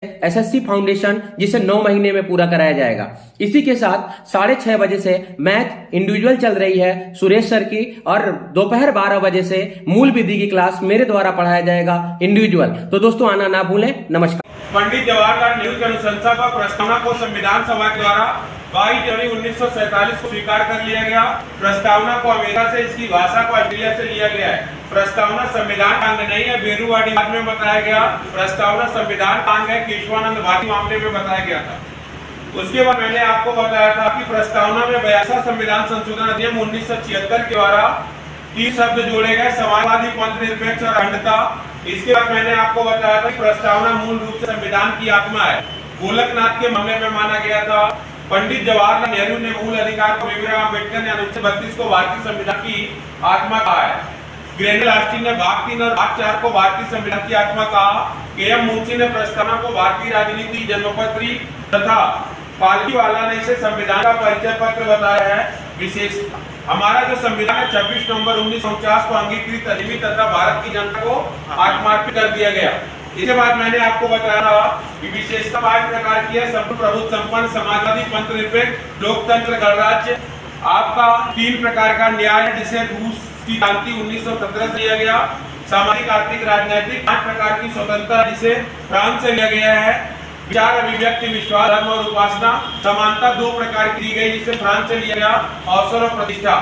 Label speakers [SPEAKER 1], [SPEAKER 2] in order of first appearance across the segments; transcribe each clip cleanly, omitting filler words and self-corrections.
[SPEAKER 1] SSC foundation, जिसे 9 महीने में पूरा कराया जाएगा। इसी के साथ 6:30 बजे से मैथ इंडिविजुअल चल रही है सुरेश सर की, और दोपहर 12 बजे से मूल विधि की क्लास मेरे द्वारा पढ़ाया जाएगा इंडिविजुअल। तो दोस्तों आना ना भूलें। नमस्कार।
[SPEAKER 2] पंडित जवाहरलाल नेहरू की अनुशंसा पर प्रस्तावना को संविधान सभा के द्वारा 22 जनवरी 1947 को स्वीकार कर लिया गया। प्रस्तावना को अमेरिका से, इसकी भाषा को ऑस्ट्रेलिया से लिया गया है। प्रस्तावना संविधान का अंग नहीं है, बेरूवाड़ी बाद में बताया गया। प्रस्तावना संविधान का अंग है, केशवानंद भारती मामले में बताया गया था। उसके बाद मैंने आपको बताया था कि प्रस्तावना में 82 संविधान संशोधन अधिनियम 1976 के द्वारा 3 शब्द जोड़े गए, समाजवादी, पंथ निरपेक्ष और अखंडता। इसके बाद मैंने आपको बताया था कि प्रस्तावना मूल रूप से संविधान की आत्मा है। गोलकनाथ के मामले में माना गया था। पंडित जवाहरलाल नेहरू ने मूल अधिकार को, भीमराव अम्बेडकर ने अनुच्छेद 32 को भारतीय संविधान की आत्मा कहा है। ग्रेनेल ऑस्टिन ने भाग 3 और भाग 4 को भारतीय संविधान की आत्मा कहा। के.एम. मुंशी ने प्रस्तावना को भारतीय राजनीति, जन्मपत्री तथा पालकीवाला ने इसे संविधान का परिचय पत्र बताया है। विशेष हमारा जो संविधान है 26 नवंबर 1949 को अंगीकृत, अधिनियमित तथा भारत की जनता को आत्मार्पित कर दिया गया। इसके बाद मैंने आपको बताया था कि विशेषता 5 प्रकार की है: संपूर्ण, प्रभुत्व संपन्न, समाजवादी, पंथ निरपेक्ष, लोकतंत्र, गणराज्य। आपका 3 प्रकार का न्याय है, जिसे रूस की क्रांति 1917 से लिया गया। सामाजिक, आर्थिक, राजनीतिक। 5 प्रकार की स्वतंत्रता, जिसे फ्रांस से लिया गया है। विचार, अभिव्यक्ति, विश्वास, धर्म और उपासना। समानता 2 प्रकार की दी गई, जिसे फ्रांस से लिया गया। अवसर और प्रतिष्ठा।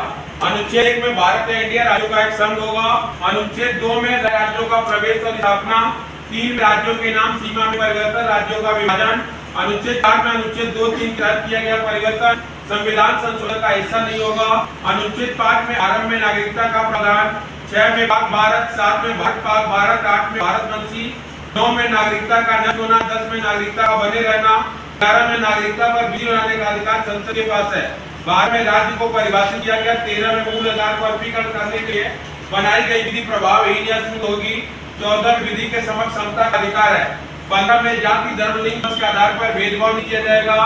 [SPEAKER 2] अनुच्छेद 1 में भारत या इंडिया राज्यों का एक संघ होगा। अनुच्छेद 2 में राज्यों का प्रवेश और स्थापना। 3 राज्यों के नाम, सीमा में परिवर्तन, राज्यों का विभाजन। अनुच्छेद 4 में अनुच्छेद 2, 3 रद्द किया गया परिवर्तन, संविधान संशोधन का हिस्सा नहीं होगा। अनुच्छेद 5 में आरंभ में नागरिकता का प्रावधान। 6 में भाग भारत, 7 में भाग पाक भारत, 8 में भारत वंशी, 9 में नागरिकता का नष्ट होना, 10 में नागरिकता का बने रहना, 11 में नागरिकता पर बिल बनाने का अधिकार संसद के पास है। 12 में राज्य को परिभाषित किया गया। 13 में मूल अधिकार को अर्पीकरण करने के लिए बनाई गई विधि प्रभावहीन या अशुद्ध होगी। 14 में विधि के समक्ष समता का अधिकार है। 15 में जाति, धर्म, लिंग के आधार पर भेदभाव नहीं किया जाएगा।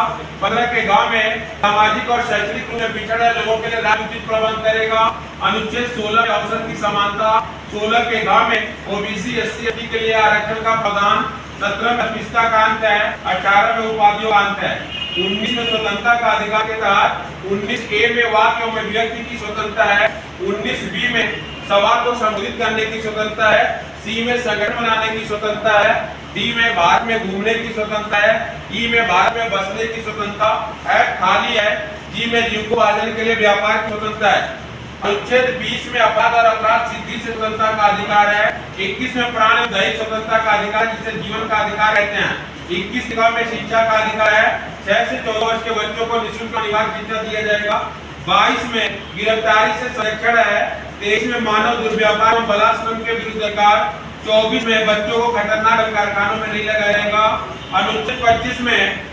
[SPEAKER 2] 15 के गांव में सामाजिक और शैक्षणिक रूप से पिछड़े लोगों के लिए राज्य उचित प्रबंध करेगा। अनुच्छेद 16 में अवसर की समानता। 16 के गांव में ओबीसी, एससी, एसटी के लिए आरक्षण का प्रावधान। 17 में अस्पृश्यता का अंत है। 18 में उपाधियों का अंत है। 19 में स्वतंत्रता का अधिकार के तहत 19A में वाक्य और अभिव्यक्ति की स्वतंत्रता है। 19B में सभा को संबोधित करने की स्वतंत्रता है। C में संगठन बनाने की स्वतंत्रता है। D में भारत में घूमने की स्वतंत्रता है। E में भारत में बसने की स्वतंत्रता। F खाली है। G में जीविकोपार्जन के लिए व्यापार की स्वतंत्रता है। अनुच्छेद 20 में अपराध और अपराध सिद्धि से स्वतंत्रता का अधिकार है। 21 में प्राण और दैहिक स्वतंत्रता का अधिकार, जिसे जीवन का अधिकार कहते हैं। 21 में शिक्षा का अधिकार है। 6 से 14 वर्ष के बच्चों को निःशुल्क अनिवार्य शिक्षा दिया जाएगा। 22 में गिरफ्तारी से संरक्षण है। 23 में मानव दुर्व्यवहार और बलात्कार के विरुद्ध अधिकार। 24 में बच्चों को खतरनाक कारखानों में नहीं लगाया जाएगा। अनुच्छेद 25 में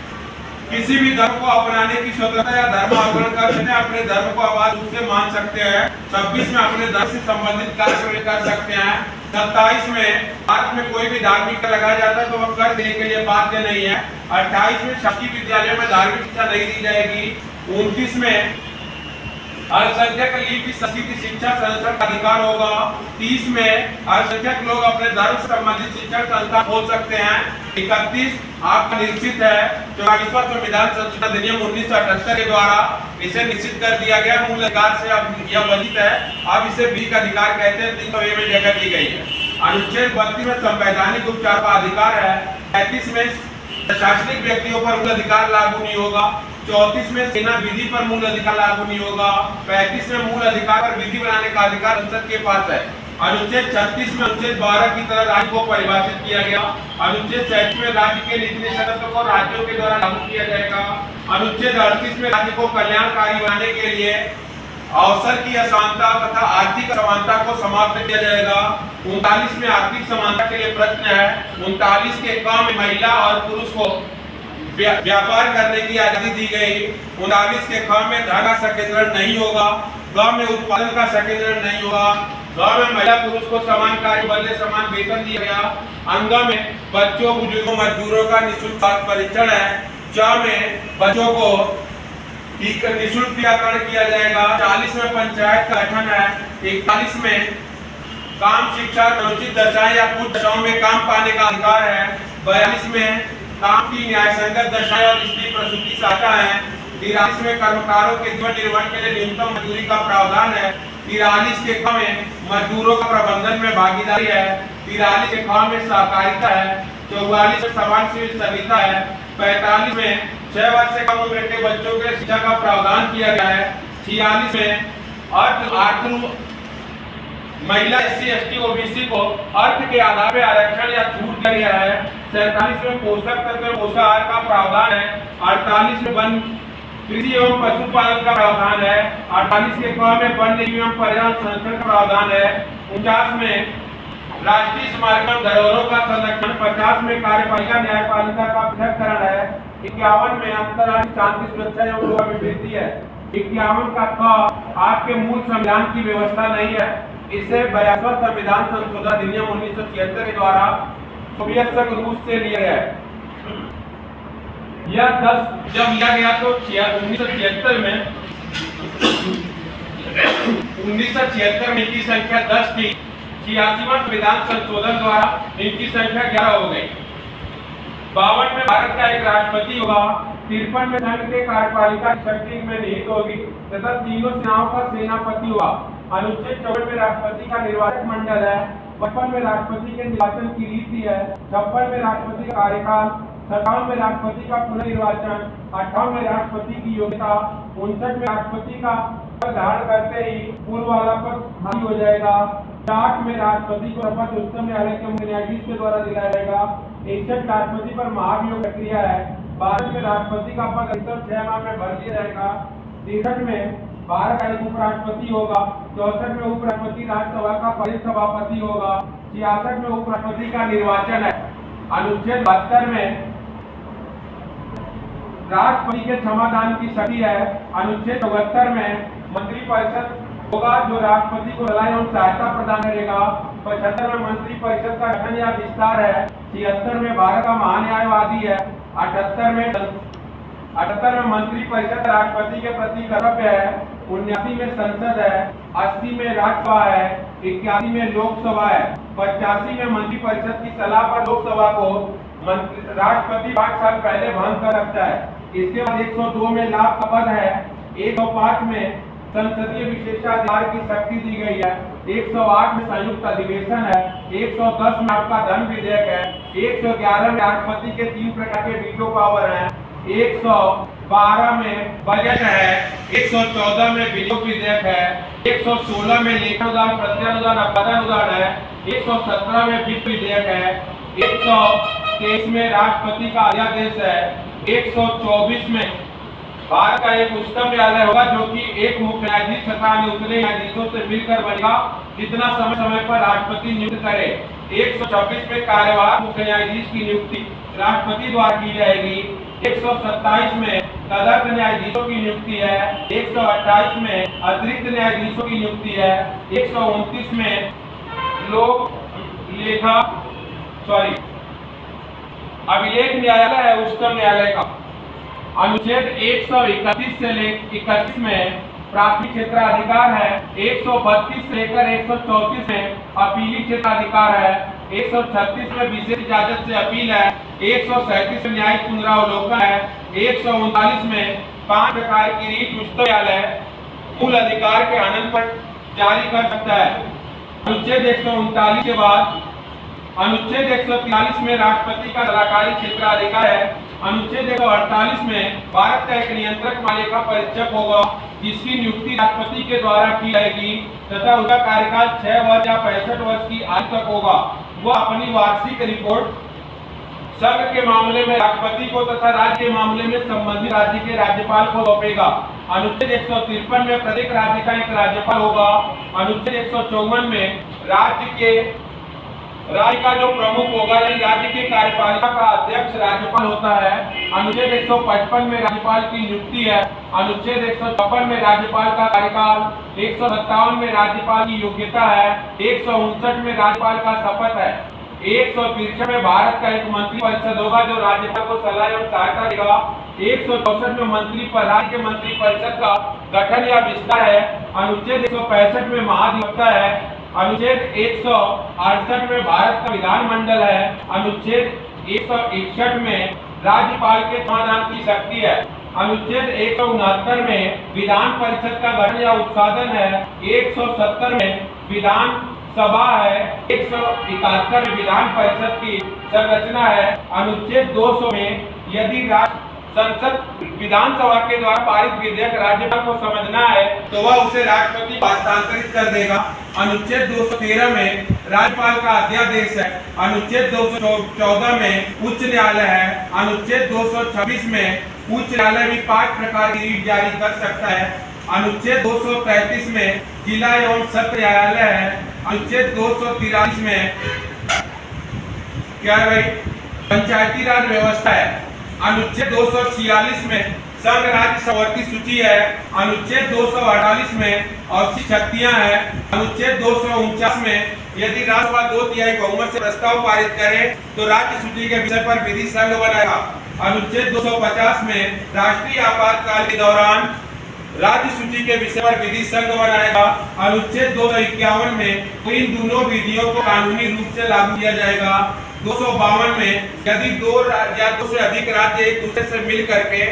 [SPEAKER 2] किसी भी धर्म को अपनाने की स्वतंत्रता या धर्म आचरण कर सकते हैं, अपने धर्म को आबाद रूप से मान सकते हैं। 26 में अपने धर्म से संबंधित कार्य कर सकते हैं। 27 में भारत में कोई भी धार्मिक कर लगाया जाता है तो वह कर देने के लिए बाध्य नहीं है। 28 में शासकीय विद्यालयों में धार्मिक शिक्षा नहीं दी जाएगी। 29 में अल्पसंख्यक लिपि, संस्कृति, शिक्षा संरक्षण का अधिकार होगा। 30 में अल्पसंख्यक लोग अपने धर्म से संबंधित शिक्षा संस्था खोल सकते हैं। 31 आपका निश्चित है 44वां संविधान संशोधन अधिनियम 1978 के द्वारा इसे निश्चित कर दिया गया। मूल अधिकार से अब यह वंचित है, अब इसे विधिक अधिकार कहते हैं। 300A में जगह दी गई है। अनुच्छेद 32 में संवैधानिक उपचार का अधिकार है। 35 में प्रशासनिक व्यक्तियों पर मूल अधिकार लागू नहीं होगा। 34 में सेना विधि पर मूल अधिकार लागू नहीं होगा। 35 में मूल अधिकार पर विधि बनाने का अधिकार संसद के पास है। अनुच्छेद 36 में अनुच्छेद 12 की तरह राज्य को परिभाषित किया गया। अनुच्छेद 37 में राज्य के नीति नियंत्रण को राज्यों के द्वारा लागू किया जाएगा। अनुच्छेद 38 में राज्य को कल्याणकारी बनाने के लिए अवसर की असमानता तथा आर्थिक असमानता को समाप्त किया जाएगा। 39 में आर्थिक समानता के लिए प्रश्न है। 39 के काम में महिला और पुरुष को व्यापार करने की आजादी दी गई। 39 के काम में धन का संकेंद्रण नहीं होगा। गांव में उत्पादन का संकेंद्रण नहीं होगा। गांव में महिला पुरुष को समान कार्य बदले समान वेतन दिया गया। अंगा में बच्चों, बुजुर्गों, मजदूरों का निःशुल्क परीक्षण है। 4 में बच्चों को निःशुल्क टीकाकरण किया जाएगा। 40 में पंचायत का गठन है। 41 में काम, शिक्षा, अनुचित दशाएं या कुछ दशाओं में काम पाने का अधिकार है। 42 में काम की न्याय संगत दशाएं और स्त्री प्रसूति सहायता है। 43 में कर्मकारों के जीवन निर्वहन के लिए न्यूनतम मजदूरी का प्रावधान है। 43 के ख में मजदूरों का प्रबंधन में भागीदारी है। 43 के ख में सहकारिता है। 44 में समान सिविल संहिता है। 45 में 6 वर्ष से कम उम्र के बच्चों के शिक्षा का प्रावधान किया गया है। 46 में अर्थ महिला SC ST OBC को अर्थ के आधार पर आरक्षण या छूट दिया गया है। 47 में पोषक तत्व पोषाहार का प्रावधान है। 48 में वन कृषि एवं पशुपालन का प्रावधान है। 48 के क में वन एवं पर्यावरण संरक्षण का प्रावधान है। 49 में राष्ट्रीय स्मारक एवं धरोहरों का संरक्षण। 50 में कार्यपालिका न्यायपालिका का पृथक्करण है। 51 में अंतर्राष्ट्रीय शांति सुरक्षा एवं लोक अभिवृद्धि है। 51 का क आपके मूल संविधान की व्यवस्था नहीं है। इसे 42वां संविधान संशोधन अधिनियम 1976 के द्वारा सोवियत संघ रूस से लिया गया है। यह 10 जब लिया गया तो 1976 में इनकी संख्या 10 थी। 86वां संविधान संशोधन द्वारा इनकी संख्या 11 हो गई। 52 में भारत का एक राष्ट्रपति होगा। 53 में संघ के कार्यपालिका शक्ति में निहित होगी तथा तीनों सेनाओं का सेनापति होगा। अनुच्छेद 54 में राष्ट्रपति का निर्वाचक मंडल है। 55 में राष्ट्रपति के निर्वाचन की रीति है। 56 में राष्ट्रपति का कार्यकाल। 57 में राष्ट्रपति का पुनर्निर्वाचन। 58 में राष्ट्रपति की योग्यता। 59 में राष्ट्रपति का पद धारण करते ही पूर्व वाला पद खाली हो जाएगा। 60 में राष्ट्रपति को शपथ उच्चतम न्यायालय के मुख्य न्यायाधीश के द्वारा दिलाया जाएगा। 61 राष्ट्रपति पर महाभियोग प्रक्रिया है। 62 में राष्ट्रपति का पद अधिकतम 6 माह में भर दिया जाएगा। 63 में भारत का एक उपराष्ट्रपति होगा। 64 में उपराष्ट्रपति राज्यसभा का परिषद सभापति होगा। 66 में उपराष्ट्रपति का निर्वाचन है। अनुच्छेद 72 में राष्ट्रपति के क्षमादान की शक्ति है। अनुच्छेद 74 में मंत्रिपरिषद होगा जो राष्ट्रपति को सलाह एवं सहायता प्रदान करेगा। 75 में मंत्रिपरिषद का गठन या विस्तार है। 76 में भारत का महान्यायवादी है। 78 में मंत्रिपरिषद राष्ट्रपति के प्रति कर्तव्य है। 79 में संसद है। 80 में राज्यसभा है। 81 में लोकसभा है। 85 में मंत्रिपरिषद की सलाह पर लोकसभा को राष्ट्रपति 5 साल पहले भंग कर सकता है। इसके बाद 102 में लाभ का पद है। 105 में संसदीय विशेषाधिकार की शक्ति दी गई है। 108 में संयुक्त अधिवेशन है। 110 में आपका धन विधेयक है। 111 में राष्ट्रपति के 3 प्रकार के वीटो पावर हैं। 112 में बजट है। 114 में विनियोग विधेयक है। 116 में लेखानुदान प्रत्यानुदान अपराधानुदान है। 117 में वित्त विधेयक है। 123 में राष्ट्रपति का अध्यादेश है। 124 में भारत का एक उच्चतम न्यायालय होगा जो कि एक मुख्य न्यायाधीश तथा उतने न्यायाधीशों से मिलकर बनेगा जितना समय समय पर राष्ट्रपति नियुक्त करे। 126 में कार्यवाहक मुख्य न्यायाधीश की नियुक्ति राष्ट्रपति द्वारा की जाएगी। 127 में तदर्थ न्यायाधीशों की नियुक्ति है। 128 में अतिरिक्त न्यायाधीशों की नियुक्ति है। 129 में अभिलेख न्यायालय है उच्चतम न्यायालय का। अनुच्छेद 131 से लेकर 31 में प्राथमिक क्षेत्राधिकार है। 132 से लेकर 134 में अपीली क्षेत्राधिकार है। 136 में विशेष इजाजत से अपील है। 137 में न्यायिक पुनरावलोकन है। 139 में 5 प्रकार की रीट उच्चतम न्यायालय मूल अधिकार के हनन पर जारी कर सकता है। अनुच्छेद 139 के बाद अनुच्छेद 143 में राष्ट्रपति का सलाहकारी क्षेत्राधिकार है। अनुच्छेद 148 में भारत का एक नियंत्रक मालिका परीक्षक होगा जिसकी नियुक्ति राष्ट्रपति के द्वारा की जाएगी तथा उसका कार्यकाल 6 वर्ष या 65 वर्ष की आयु तक होगा। वह अपनी वार्षिक रिपोर्ट संघ के मामले में राष्ट्रपति को तथा राज्य के मामले में संबंधित राज्य के राज्यपाल को सौंपेगा। अनुच्छेद 153 में प्रत्येक राज्य का एक राज्यपाल होगा। अनुच्छेद 154 में राज्य का जो प्रमुख होगा यानी राज्य के कार्यपालिका का अध्यक्ष राज्यपाल होता है। अनुच्छेद 155 में राज्यपाल की नियुक्ति है। अनुच्छेद 156 में राज्यपाल का कार्यकाल। 157 में राज्यपाल की योग्यता है। 159 में राज्यपाल का शपथ है। 163 में भारत का एक मंत्रिपरिषद होगा जो राज्यपाल को सलाह एवं सहायता देगा। 164 में मंत्री पर राज्य मंत्रिपरिषद का गठन या विस्तार है। अनुच्छेद 165 में महाधिवक्ता है। अनुच्छेद 168 में भारत का विधानमंडल है। अनुच्छेद 161 में राज्यपाल के समाधान की शक्ति है। अनुच्छेद 169 में विधान परिषद का गठन या उत्साधन है। 170 में विधान सभा है। 171 में विधान परिषद की संरचना है। अनुच्छेद 200 में यदि संसद विधानसभा के द्वारा पारित विधेयक राज्यपाल को समझना है तो वह उसे राष्ट्रपति को हस्तांतरित कर देगा। अनुच्छेद 213 में राज्यपाल का अध्यादेश है। अनुच्छेद 214 में उच्च न्यायालय है। अनुच्छेद 226 में उच्च न्यायालय भी 5 प्रकार की रीट जारी कर सकता है। अनुच्छेद 233 में जिला एवं सत्र न्यायालय है। अनुच्छेद 243 में क्या है भाई, पंचायती राज व्यवस्था है। अनुच्छेद 246 में संघ राज्य समवर्ती सूची है। अनुच्छेद 248 में औषधि शक्तियां हैं। अनुच्छेद 249 में यदि राज्यसभा 2/3 बहुमत से प्रस्ताव पारित करे तो राज्य सूची के विषय पर विधि संघ बनाएगा। अनुच्छेद 250 में राष्ट्रीय आपातकाल के दौरान राज्य सूची के विषय पर विधि संघ बनाएगा। अनुच्छेद 251 में इन दोनों विधियों को कानूनी रूप से लागू किया जाएगा। 252 में यदि 2 या 2 से अधिक राज्य एक दूसरे से मिल करके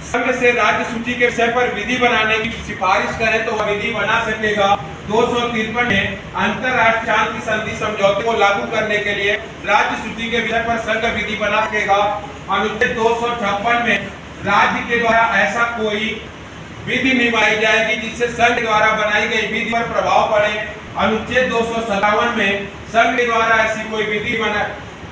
[SPEAKER 2] संघ से राज्य सूची के विषय पर विधि बनाने की सिफारिश करें तो वह विधि बना सकेगा। 253 में अंतरराष्ट्रीय शांति संधि समझौते को लागू करने के लिए राज्य सूची के विषय पर संघ विधि बना सकेगा। अनुच्छेद 256 में राज्य के द्वारा ऐसा कोई विधि नहीं बनाई जाएगी जिससे संघ द्वारा बनाई गई विधि पर प्रभाव पड़े। अनुच्छेद 257 में संघ के द्वारा ऐसी कोई विधि बना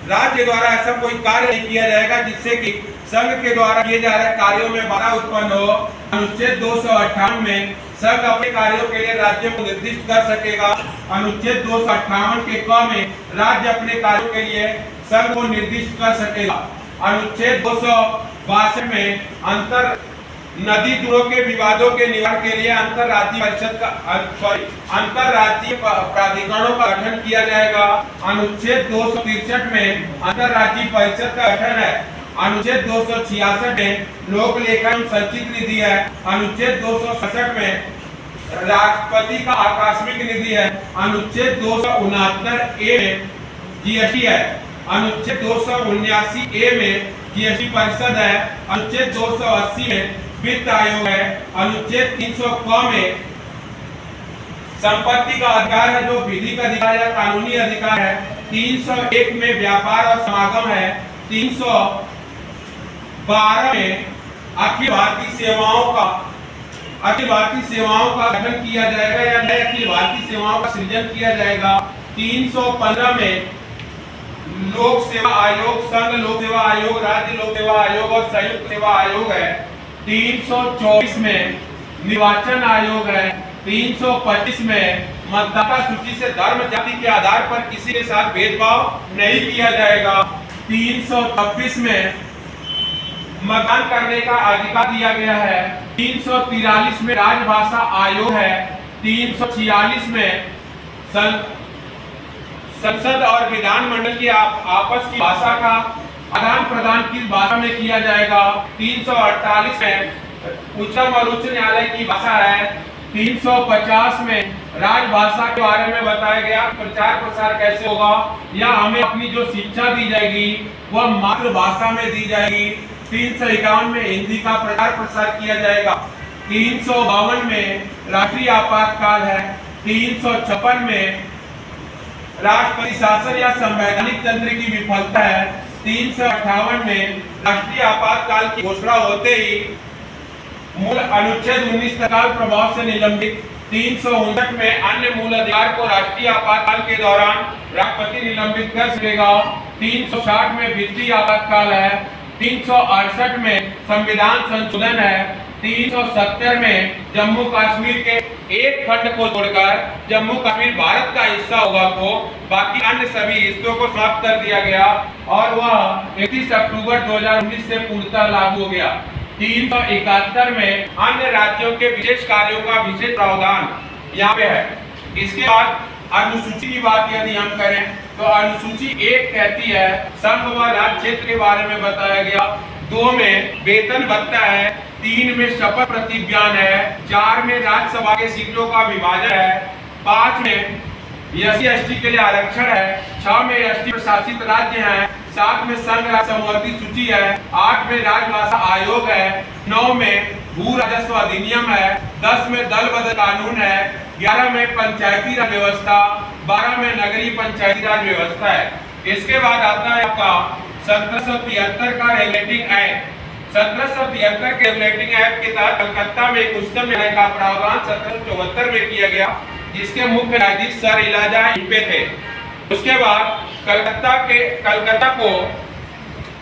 [SPEAKER 2] राज्य द्वारा ऐसा कोई कार्य नहीं किया जाएगा जिससे कि संघ के द्वारा किए जा रहे कार्यों में बाधा उत्पन्न हो। अनुच्छेद 258 में संघ अपने कार्यों के लिए राज्यों को निर्दिष्ट कर सकेगा। अनुच्छेद 258 के क में राज्य अपने कार्यों के लिए संघ को निर्दिष्ट कर सकेगा। अनुच्छेद 262 में अंतर नदी दूरों के विवादों के निवारण के लिए अंतरराज्यीय परिषद का अंतरराज्यीय प्राधिकरणों का गठन किया जाएगा। अनुच्छेद 263 में अंतरराज्यीय परिषद का गठन है। अनुच्छेद 266 में लोक लेखा एवं संचित निधि है। अनुच्छेद 267 में राष्ट्रपति का आकस्मिक निधि है। अनुच्छेद 269 ए में जीएसटी है। अनुच्छेद 279 ए में जीएसटी परिषद है। अनुच्छेद 280 में वित्त आयोग है। अनुच्छेद 300 क में संपत्ति का अधिकार है जो विधिक अधिकार या कानूनी अधिकार है। 301 में व्यापार और समागम है। 312 में अखिल भारतीय सेवाओं का गठन किया जाएगा या नए अखिल भारतीय सेवाओं का सृजन किया जाएगा। 315 में लोक सेवा आयोग, संघ लोक सेवा आयोग, राज्य लोक सेवा आयोग और संयुक्त सेवा आयोग है। 324 में निर्वाचन आयोग है। 325 में मतदाता सूची से धर्म जाति के आधार पर किसी के साथ भेदभाव नहीं किया जाएगा। 326 में मतदान करने का अधिकार दिया गया है। 343 में राजभाषा आयोग है। 346 में संसद और विधानमंडल की आपस की भाषा का आदान प्रदान किस भाषा में किया जाएगा। 348 में उच्चतम और उच्च न्यायालय की भाषा है। 350 में राजभाषा के बारे में बताया गया प्रचार प्रसार कैसे होगा या हमें अपनी जो शिक्षा दी जाएगी वह मातृभाषा में दी जाएगी। 351 में हिंदी का प्रचार प्रसार किया जाएगा। 352 में राष्ट्रीय आपातकाल है। 356 में राष्ट्रपति शासन या संवैधानिक तंत्र की विफलता है। 358 में राष्ट्रीय आपातकाल की घोषणा होते ही मूल अनुच्छेद 19 तत्काल प्रभाव से निलंबित। 359 में अन्य मूल अधिकार को राष्ट्रीय आपातकाल के दौरान राष्ट्रपति निलंबित कर सकेगा। 360 में वित्तीय आपातकाल है। 368 में संविधान संशोधन है। 370 में जम्मू कश्मीर के एक खंड को छोड़कर जम्मू कश्मीर भारत का हिस्सा होगा तो बाकी अन्य सभी हिस्सों को समाप्त कर दिया गया और वह 31 अक्टूबर 2019 से पूर्णतः लागू हो गया। 371 में अन्य राज्यों के विशेष कार्यों का विशेष प्रावधान यहाँ पे है। इसके बाद अनुसूची की बात यदि हम करें तो अनुसूची 1 कहती है संघ व राज्य क्षेत्र के बारे में बताया गया। 2 में वेतन भत्ता है। 3 में शपथ प्रतिज्ञान है। 4 में राज्यसभा के सीटों का विभाजन है। 5 में SC/ST के लिए आरक्षण है। 6 में ST प्रशासित राज्य हैं। 7 में संघ राज्य समवर्ती सूची है, 8 में राजभाषा आयोग है, 9 में भू राजस्व अधिनियम है, 10 में दल बदल कानून है, 11 में पंचायती राज व्यवस्था, 12 में नगरीय पंचायती राज व्यवस्था है। इसके बाद आता है आपका 1773 का रेगुलेटिंग एक्ट। 1773 के रेगुलेटिंग एक्ट के तहत कलकत्ता में एक उच्चतम न्यायालय का प्रावधान 1774 में किया गया, जिसके मुख्य न्यायाधीश सर इलाजा इंपे थे। उसके बाद कलकत्ता को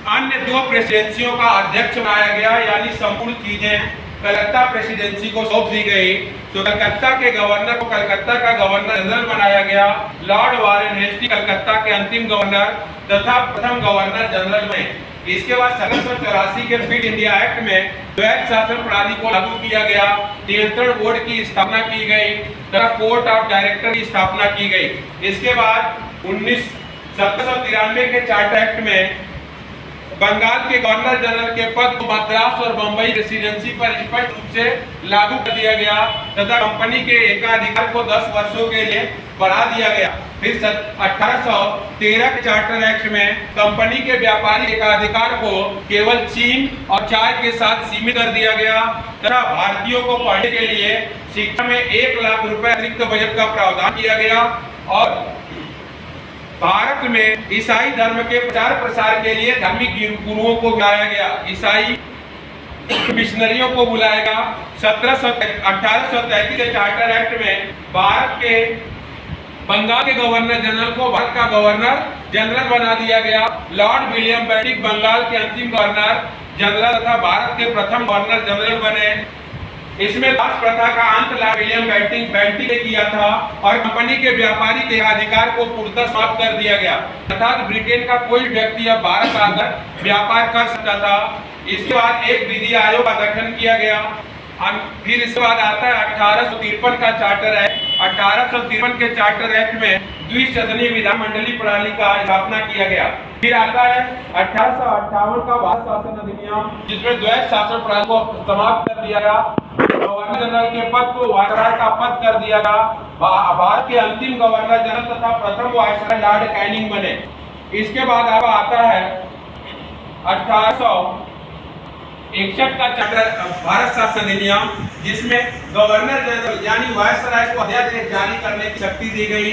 [SPEAKER 2] अन्य 2 प्रेसिडेंसियों का अध्यक्ष बनाया गया, यानी संपूर्ण चीजें कलकत्ता प्रेसिडेंसी को सौंप दी गई। तो कलकत्ता के गवर्नर को कलकत्ता का गवर्नर जनरल बनाया गया। लॉर्ड वारेन हेस्टी कलकत्ता के अंतिम गवर्नर तथा प्रथम गवर्नर जनरल बने। इसके बाद 1784 के फिट इंडिया एक्ट में द्वैत शासन प्रणाली को लागू किया गया, नियंत्रण बोर्ड की स्थापना की गई तथा कोर्ट ऑफ डायरेक्टर की स्थापना की गई। इसके बाद 1793 के चार्टर एक्ट में बंगाल के गवर्नर जनरल के पद को मद्रास और बंबई रेसिडेंसी पर स्पष्ट रूप से लागू कर दिया गया तथा कंपनी के एकाधिकार को 10 वर्षों के लिए बढ़ा दिया गया। फिर 1813 के चार्टर एक्ट में कंपनी के व्यापारी एकाधिकार को केवल चीन और चाय के साथ सीमित कर दिया गया तथा भारतीयों को पढ़ने के लिए शिक्षा में 1 लाख रुपए अतिरिक्त बजट का प्रावधान किया गया और भारत में ईसाई धर्म के प्रचार प्रसार के लिए धार्मिक गुरुओं को बुलाया गया, ईसाई मिशनरियों को बुलाया गया। 1833 के चार्टर एक्ट में भारत के बंगाल के गवर्नर जनरल को भारत का गवर्नर जनरल बना दिया गया। लॉर्ड विलियम बेंटिक बंगाल के अंतिम गवर्नर जनरल तथा भारत के प्रथम गवर्नर जनरल बने। इसमें दास प्रथा का अंत लॉर्ड विलियम बेंटिक ने किया था और कंपनी के व्यापारी के अधिकार को पूर्णतः समाप्त कर दिया गया, अर्थात ब्रिटेन का कोई व्यक्ति अब भारत आकर व्यापार कर सकता था। इसके बाद एक विधि आयोग का गठन किया गया। फिर इसके बाद आता है 1853 का चार्टर एक्ट। 1853 के चार्टर एक्ट में द्विसदनीय विधानमंडलीय प्रणाली का स्थापना किया गया। फिर आता है 1858 का भारत शासन अधिनियम, जिसमें द्वैत शासन प्रणाली को समाप्त कर दिया गया। गवर्नर जनरल के पद को वायसराय का पद कर दिया गया। भारत के अंतिम गवर्नर जनरल तथा प्रथम वायसराय लॉर्ड कैनिंग बने। इसके बाद आता है 1861 का चार्टर भारत शासन अधिनियम, जिसमें गवर्नर जनरल यानी वायसराय को अध्यादेश जारी करने की शक्ति दी गई।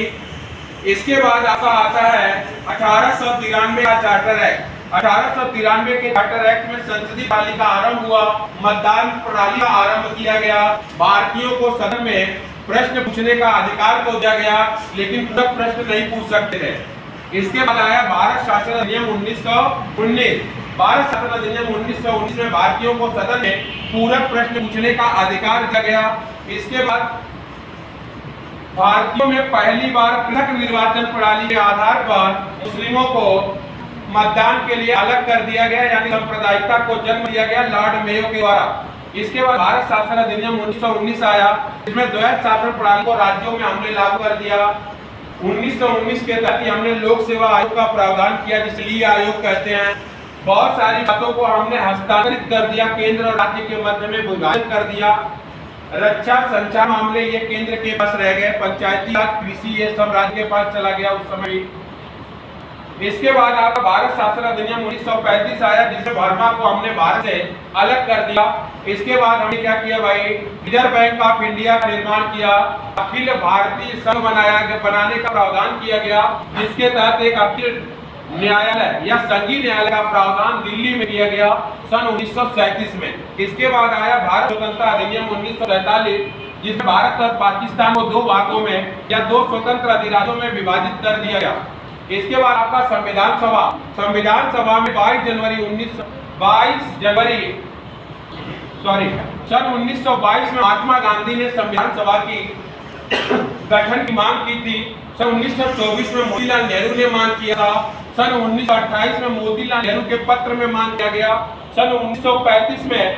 [SPEAKER 2] इसके बाद आता है 1893 का चार्टर एक्ट। 1893 के चार्टर एक्ट में संसदीय प्रणाली का आरंभ हुआ, मतदान प्रणाली का आरंभ किया गया, भारतीयों को सदन में प्रश्न पूछने का अधिकार को दिया गया, लेकिन पूरक प्रश्न नहीं पूछ सकते थे। इसके बाद आया भारत शासन अधिनियम 1919। भारत शासन अधिनियम 1919 में भारतीयों को सदन में पूरक प्रश्न पूछने का अधिकार दिया गया। इसके बाद भारतीयों में पहली बार पृथक निर्वाचन प्रणाली के आधार पर मुस्लिमों को मतदान के लिए अलग कर दिया गया, यानी सांप्रदायिकता को जन्म दिया गया लॉर्ड मेयो के द्वारा। इसके बाद भारत शासन अधिनियम 1919 आया, जिसमें द्वैत शासन प्रणाली को राज्यों में हमने लागू कर दिया। 1919 के तहत हमने लोक सेवा आयोग का प्रावधान किया, जिसे ली आयोग कहते हैं। बहुत सारी बातों को हमने हस्तांतरित कर दिया, केंद्र और राज्य के मध्य में विभाजन कर दिया। रक्षा संचार मामले ये केंद्र के पास रह गए, पंचायती राज कृषि ये सब राज्य के पास चला गया उस समय। इसके बाद आपका भारत शासन अधिनियम 1935 आया, जिसमें बर्मा को हमने भारत से अलग कर दिया। इसके बाद हमने क्या किया भाई, रिजर्व बैंक ऑफ इंडिया का निर्माण किया, अखिल भारतीय संघ बनाने का प्रावधान किया गया, जिसके तहत एक अखिल न्यायालय या संघीय न्यायालय का प्रावधान दिल्ली में किया गया सन 1937 में। इसके बाद आया भारत स्वतंत्रता अधिनियम 1947, जिसमें भारत और पाकिस्तान को 2 भागों में या 2 स्वतंत्र अधिराज्यों में विभाजित कर दिया गया। इसके बाद आपका संविधान सभा में 22 जनवरी सन 1922 में महात्मा गांधी ने संविधान सभा की गठन की मांग की थी। सन 1924 में मोतीलाल नेहरू ने मांग किया था। सन 1928 में मोतीलाल नेहरू के पत्र में मांग किया गया। सन 1935 में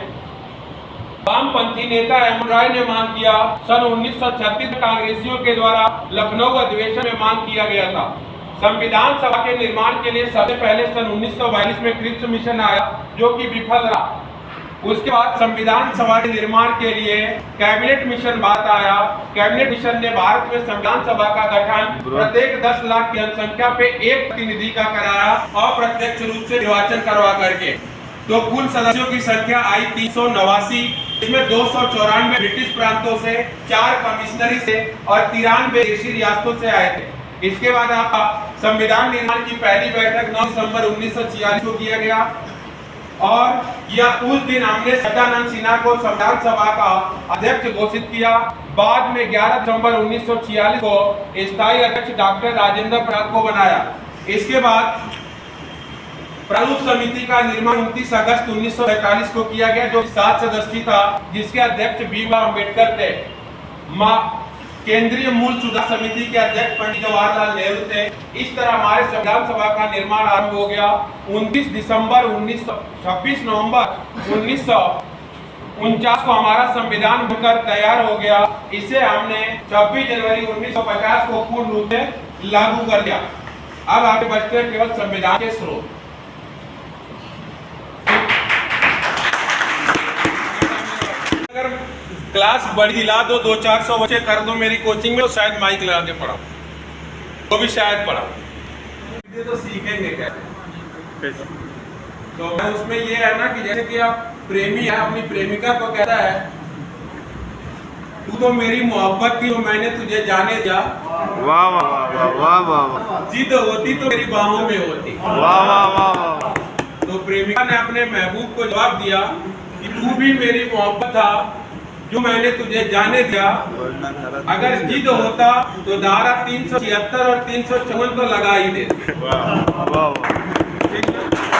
[SPEAKER 2] वामपंथी नेता एम राय ने मांग किया। सन 1936 में कांग्रेसियों के द्वारा लखनऊ अधिवेशन में मांग किया गया था। संविधान सभा के निर्माण के लिए सबसे पहले सन 1942 में क्रिप्स मिशन आया, जो कि विफल रहा। उसके बाद संविधान सभा के निर्माण के लिए कैबिनेट मिशन बात आया। कैबिनेट मिशन ने भारत में संविधान सभा का गठन प्रत्येक 10 लाख की जनसंख्या पे एक प्रतिनिधि का कराया, अप्रत्यक्ष रूप से निर्वाचन करवा करके। तो कुल सदस्यों की संख्या आई 389, इसमें 294 ब्रिटिश प्रांतों से, 4 कमिश्नरी से और 93 देशी रियासतों से आए थे। इसके बाद आपका संविधान निर्माण की पहली बैठक 9 दिसंबर 1946 को किया गया और यह उस दिन हमने सदानंद सिन्हा को संविधान सभा का अध्यक्ष घोषित किया। बाद में 11 दिसंबर 1946 को स्थायी अध्यक्ष डॉक्टर राजेंद्र प्रसाद को बनाया। इसके बाद प्रारूप समिति का निर्माण 29 अगस्त 1947 को किया गया, जो 7 सदस्यीय था, जिसके अध्यक्ष भीमराव अम्बेडकर थे। केंद्रीय मूल सुधार समिति के अध्यक्ष पंडित जवाहरलाल नेहरू थे। इस तरह हमारे संविधान सभा का निर्माण आरंभ हो गया। 26 नवंबर 1949 को हमारा संविधान बनकर तैयार हो गया। इसे हमने 26 जनवरी 1950 को पूर्ण रूप से लागू कर दिया। अब आगे बढ़ते हैं केवल संविधान के स्रोत। अगर क्लास बड़ी दिला दो, 200-400 बच्चे कर दो मेरी कोचिंग में, तो शायद माइक लगा के पढ़ाओ, वो भी शायद पढ़ाओ। ये तो सीखेंगे कैसे? तो उसमें ये है ना कि जैसे कि आप प्रेमी है, अपनी प्रेमिका को कहता है तू तो मेरी मोहब्बत थी, तो मैंने तुझे जाने दिया।
[SPEAKER 3] वाह वाह वाह वाह वाह।
[SPEAKER 2] जिद होती तो मेरी बाहों में होती।
[SPEAKER 3] वाह वाह वाह।
[SPEAKER 2] तो प्रेमिका ने अपने महबूब को जवाब दिया कि तू भी मेरी मोहब्बत था, जो मैंने तुझे जाने दिया। अगर जिद होता तो धारा 376 और 354 तो लगा ही देते।
[SPEAKER 3] वाह वाह।